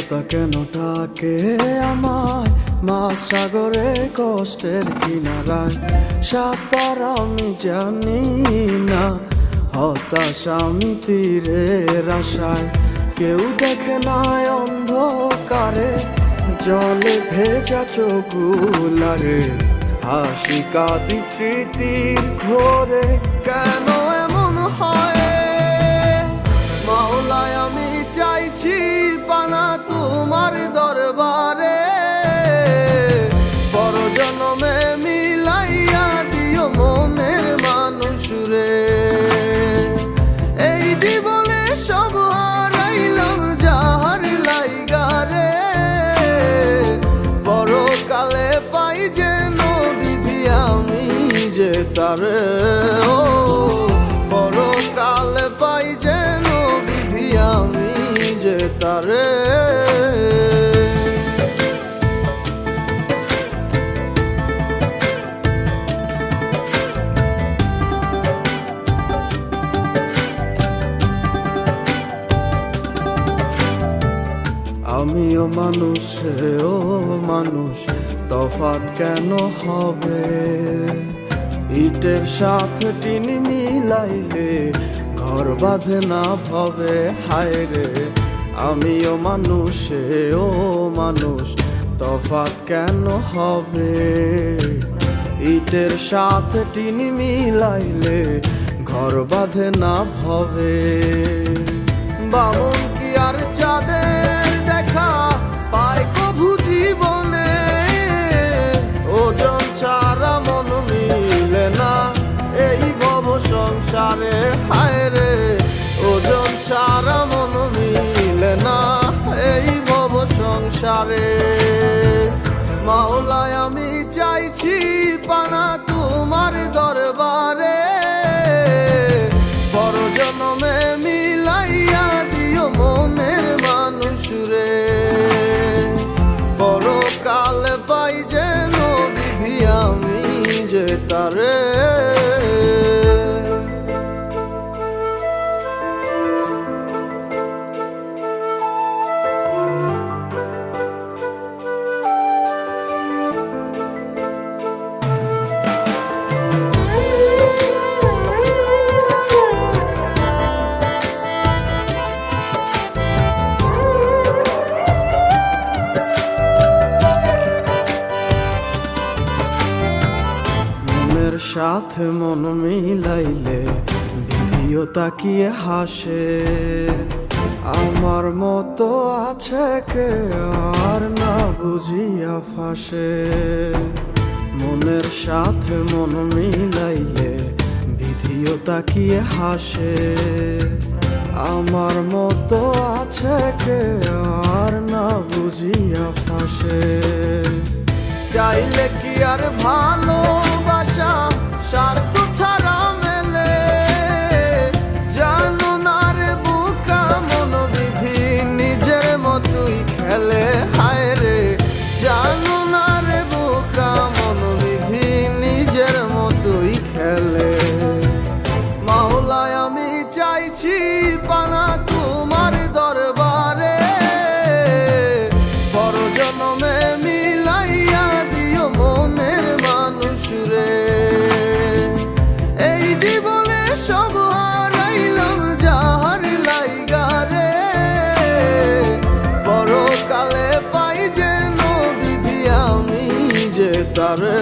হতা কেন ডাকে আমায় মাছ সাগরে কষ্টের কিনারায় সাঁতার আমি জানি না। হতাশ আমি তীরের আশায়, কেউ দেখে না অন্ধকারে জলে ভেজা চোখগুলারে। হাসি কাঁদি স্মৃতির ঘোরে, কেন এমন হয় মাওলায় আমি চাইছি পানা তোমার দরবারে। বড় জনমে মিলাইয়া দিও মনের মানুষ রে। এই জীবনে সব হারাইলাম যাহার লাইগা রে। বড় কালে পাই যেন বিধি আমি যে তারে। ও বড় কালে পাই যেন বিধি আমি যে তারে। আমিও মানুষ ও মানুষ, তফাৎ কেন হবে? ইটের সাথে টিন মিলাইলে ঘর বাঁধে না ভবে। হায় রে আমিও মানুষ ও মানুষ, তফাৎ কেন হবে? ইটের সাথে টিন মিলাইলে ঘর বাঁধে না ভবে। বামন কি আর চাঁদের দেখা পায় কভু জীবনে? ওজন ছাড়া মন মিলে না এই ভব সংসারে। হায় রে ওজন ছাড়া মন মিলে না এই ভব সংসারে। মাওলায় আমি চাইছি পানা তোমার দরবারে। বড় জনমে মিলাইয়া দিও মনের মানুষ রে। বড় কাল পাই যেন বিধি আমি যে তারে। সাথে মন মিলাইলে বিধিও তাকিয়ে হাসে। আমার মতো আছে কে আর না বুঝিয়া ফাঁসে। মনের সাথে মন মিলাইলে বিধিও তাকিয়ে হাসে। আমার মতো আছে কে আর না বুঝিয়া ফাঁসে। চাইলে কি আর ভালোবাসা স্বার্থ ছাড়া মেলে? জানো না রে বুকা মন বিধি নিজের মতোই খেলে। হায় রে জানো না রে বুকা মন বিধি নিজের মতোই খেলে। মাওলায় আমি চাইছি পানা তোমার দরবারে। বড় জনমে মিলাইয়া দিও মনের মানুষ রে। এই জীবনে সব হারাইলাম যাহার লাইগা রে। বড় কালে পাই যেন বিধি আমি যে তারে।